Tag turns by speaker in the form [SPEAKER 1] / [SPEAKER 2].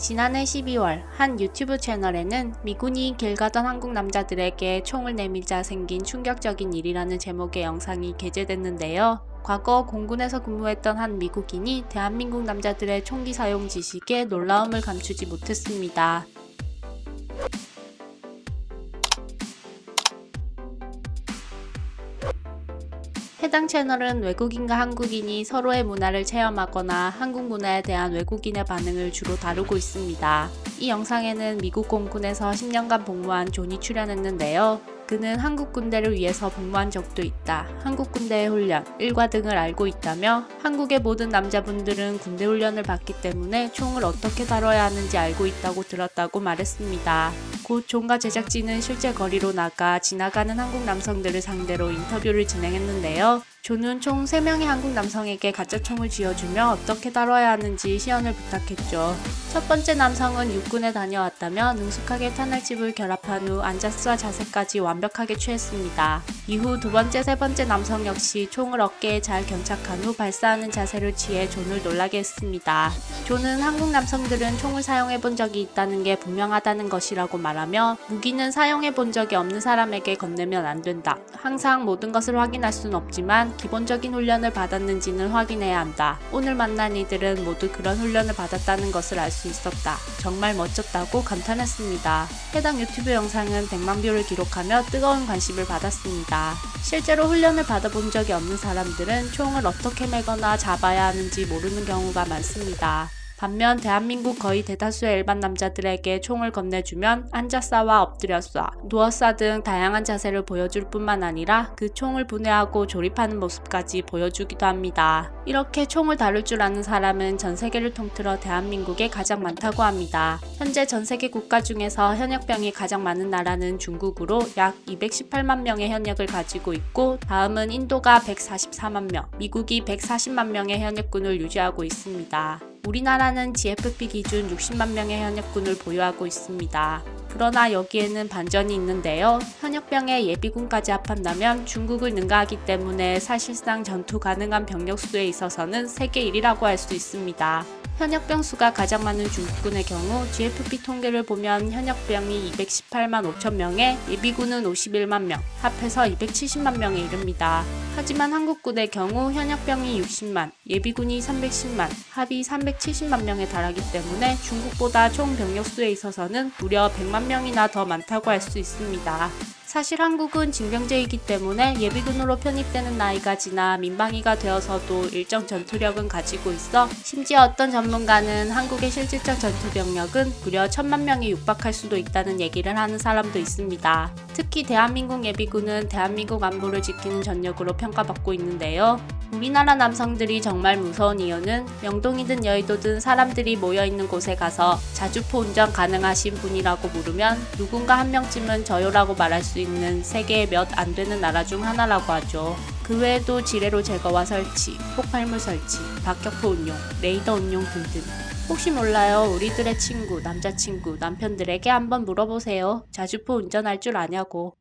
[SPEAKER 1] 지난해 12월 한 유튜브 채널에는 미군이 길 가던 한국 남자들에게 총을 내밀자 생긴 충격적인 일이라는 제목의 영상이 게재됐는데요. 과거 공군에서 근무했던 한 미국인이 대한민국 남자들의 총기 사용 지식에 놀라움을 감추지 못했습니다. 해당 채널은 외국인과 한국인이 서로의 문화를 체험하거나 한국 문화에 대한 외국인의 반응을 주로 다루고 있습니다. 이 영상에는 미국 공군에서 10년간 복무한 존이 출연했는데요. 그는 한국 군대를 위해서 복무한 적도 있다. 한국 군대의 훈련, 일과 등을 알고 있다며 한국의 모든 남자분들은 군대 훈련을 받기 때문에 총을 어떻게 다뤄야 하는지 알고 있다고 들었다고 말했습니다. 곧 존과 제작진은 실제 거리로 나가 지나가는 한국 남성들을 상대로 인터뷰를 진행했는데요. 존은 총 3명의 한국 남성에게 가짜총을 쥐어주며 어떻게 다뤄야 하는지 시연을 부탁했죠. 첫 번째 남성은 육군에 다녀왔다며 능숙하게 탄알집을 결합한 후 앉아서 자세까지 완벽하게 취했습니다. 이후 두 번째, 세 번째 남성 역시 총을 어깨에 잘 견착한 후 발사하는 자세를 취해 존을 놀라게 했습니다. 존은 한국 남성들은 총을 사용해 본 적이 있다는 게 분명하다는 것이라고 말하며 무기는 사용해 본 적이 없는 사람에게 건네면 안 된다. 항상 모든 것을 확인할 수는 없지만 기본적인 훈련을 받았는지는 확인해야 한다. 오늘 만난 이들은 모두 그런 훈련을 받았다는 것을 알 수 있었다. 정말 멋졌다고 감탄했습니다. 해당 유튜브 영상은 100만 뷰를 기록하며 뜨거운 관심을 받았습니다. 실제로 훈련을 받아본 적이 없는 사람들은 총을 어떻게 매거나 잡아야 하는지 모르는 경우가 많습니다. 반면 대한민국 거의 대다수의 일반 남자들에게 총을 건네주면 앉아 쏴와 엎드려 쏴, 누워 쏴 등 다양한 자세를 보여줄 뿐만 아니라 그 총을 분해하고 조립하는 모습까지 보여주기도 합니다. 이렇게 총을 다룰 줄 아는 사람은 전 세계를 통틀어 대한민국에 가장 많다고 합니다. 현재 전 세계 국가 중에서 현역병이 가장 많은 나라는 중국으로 약 218만 명의 현역을 가지고 있고 다음은 인도가 144만 명, 미국이 140만 명의 현역군을 유지하고 있습니다. 우리나라는 GFP 기준 60만 명의 현역군을 보유하고 있습니다. 그러나 여기에는 반전이 있는데요. 현역병에 예비군까지 합한다면 중국을 능가하기 때문에 사실상 전투 가능한 병력 수에 있어서는 세계 1위라고 할 수 있습니다. 현역병 수가 가장 많은 중국군의 경우 GFP 통계를 보면 현역병이 218만 5천 명에 예비군은 51만 명, 합해서 270만 명에 이릅니다. 하지만 한국군의 경우 현역병이 60만, 예비군이 310만, 합이 370만 명에 달하기 때문에 중국보다 총 병력 수에 있어서는 무려 100만 명이나 더 많다고 할 수 있습니다. 사실 한국은 징병제이기 때문에 예비군으로 편입되는 나이가 지나 민방위가 되어서도 일정 전투력은 가지고 있어 심지어 어떤 전문가는 한국의 실질적 전투병력은 무려 1000만 명에 육박할 수도 있다는 얘기를 하는 사람도 있습니다. 특히 대한민국 예비군은 대한민국 안보를 지키는 전력으로 평가받고 있는데요. 우리나라 남성들이 정말 무서운 이유는 명동이든 여의도든 사람들이 모여있는 곳에 가서 자주포 운전 가능하신 분이라고 물으면 누군가 한 명쯤은 저요라고 말할 수 있는 세계에 몇 안 되는 나라 중 하나라고 하죠. 그 외에도 지뢰로 제거와 설치, 폭발물 설치, 박격포 운용, 레이더 운용 등등. 혹시 몰라요. 우리들의 친구, 남자친구, 남편들에게 한번 물어보세요. 자주포 운전할 줄 아냐고.